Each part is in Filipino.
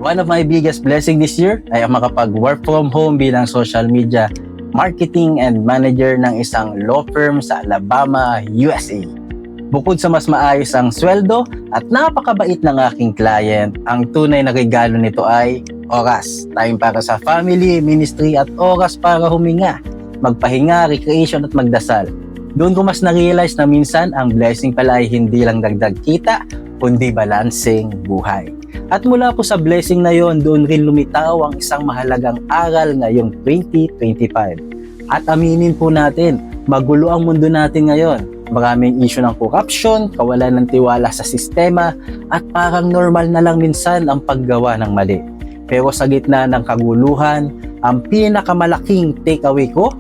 One of my biggest blessing this year ay ang makapag-work from home bilang social media marketing and manager ng isang law firm sa Alabama, USA. Bukod sa mas maayos ang sweldo at napakabait ng aking client, ang tunay na regalo nito ay oras. Time para sa family, ministry at oras para huminga, magpahinga, recreation at magdasal. Doon ko mas na-realize na minsan ang blessing pala ay hindi lang dagdag kita, kundi balancing buhay. At mula po sa blessing na yon, doon rin lumitaw ang isang mahalagang aral ngayong 2025. At aminin po natin, magulo ang mundo natin ngayon. Maraming issue ng corruption, kawalan ng tiwala sa sistema, at parang normal na lang minsan ang paggawa ng mali. Pero sa gitna ng kaguluhan, ang pinakamalaking takeaway ko,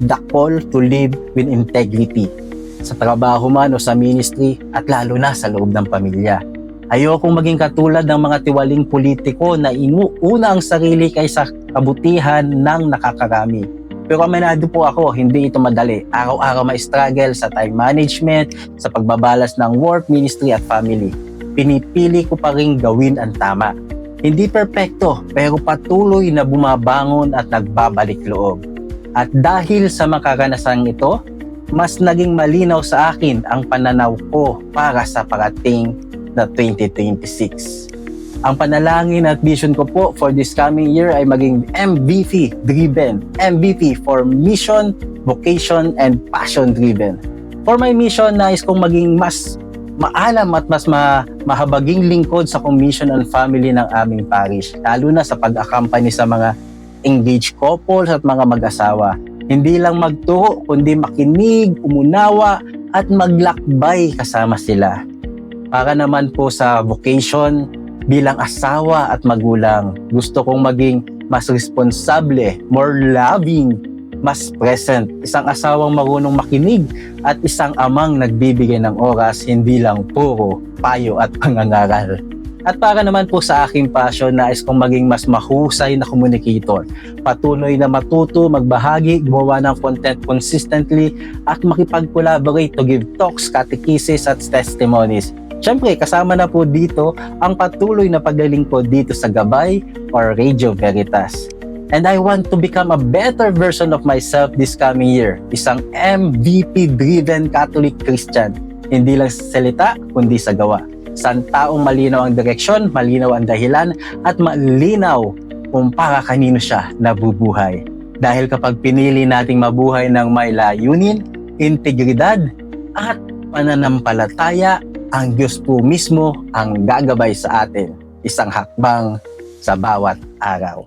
the call to live with integrity. Sa trabaho man o sa ministry at lalo na sa loob ng pamilya. Ayokong maging katulad ng mga tiwaling politiko na inuuna ang sarili kaysa kabutihan ng nakakarami. Pero aminado po ako, hindi ito madali. Araw-araw ma-struggle sa time management, sa pagbabalas ng work, ministry at family. Pinipili ko pa rin gawin ang tama. Hindi perpekto, pero patuloy na bumabangon at nagbabalik loob. At dahil sa makaranasan ito, mas naging malinaw sa akin ang pananaw ko para sa parating na 2026. Ang panalangin at vision ko po for this coming year ay maging MVP driven. MVP for mission, vocation, and passion driven. For my mission, nais kong maging mas maalam at mas mahabaging lingkod sa commission and family ng aming parish, lalo na sa pag-accompany sa mga engaged couples at mga mag-asawa. Hindi lang magturo, kundi makinig, umunawa, at maglakbay kasama sila. Para naman po sa vocation, bilang asawa at magulang, gusto kong maging mas responsable, more loving, mas present. Isang asawang marunong makinig at isang amang nagbibigay ng oras, hindi lang puro payo at pangangaral. At para naman po sa aking passion, nais kong maging mas mahusay na communicator. Patuloy na matuto, magbahagi, gumawa ng content consistently, at makipag-collaborate to give talks, catechesis at testimonies. Siyempre, kasama na po dito ang patuloy na paglilingkod dito sa Gabay or Radio Veritas. And I want to become a better version of myself this coming year. Isang MVP-driven Catholic Christian. Hindi lang sa salita, kundi sa gawa. Isang taong malinaw ang direksyon, malinaw ang dahilan, at malinaw kung para kanino siya nabubuhay. Dahil kapag pinili nating mabuhay ng may layunin, integridad, at pananampalataya, ang Diyos po mismo ang gagabay sa atin, isang hakbang sa bawat araw.